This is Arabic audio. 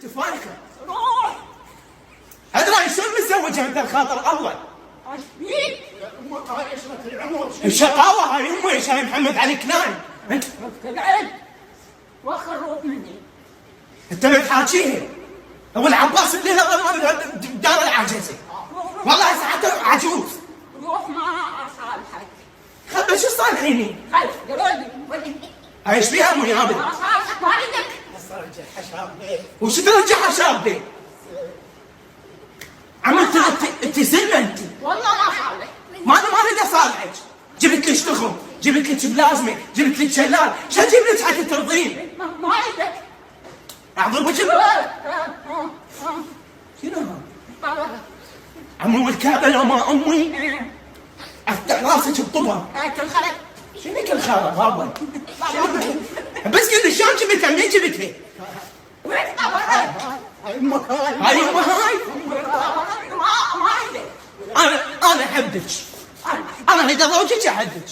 انت فايقه. روح. ادري شلون متزوجه انت الخاطر اول. مين؟ الشقاوه هاي امي يا شاي محمد علي كناي. العلم وخروب مني. انت اللي تحاكيها. ابو العباس اللي دار العجزه. والله ساعته عجوز. روح ما اصالحك. خذ شو صالحيني؟ خلف قروني. ايش فيها امي يا ابني؟ ما اصالحك ما عندك. وش ترجع حشابتي؟ عملت انت زلمه انت. والله ما صالح. ما اريد اصالحك. جبت لك شتخم، جبت لك بلازمه، جبت لك شلال، شو اجيب لك حتى ترضين؟ ما عندك. اعظم وجهك. شنو هذا؟ عمو الكعبه لو ما امي افتح راسك بطبها. اكل خلق. شنو كل خرا بابا؟ بس قل لي شلون جبتها؟ منين جبتها؟ وين طبعا؟ هاي امك هاي. ما عندك. انا احبك. انا اذا زوجك احبك.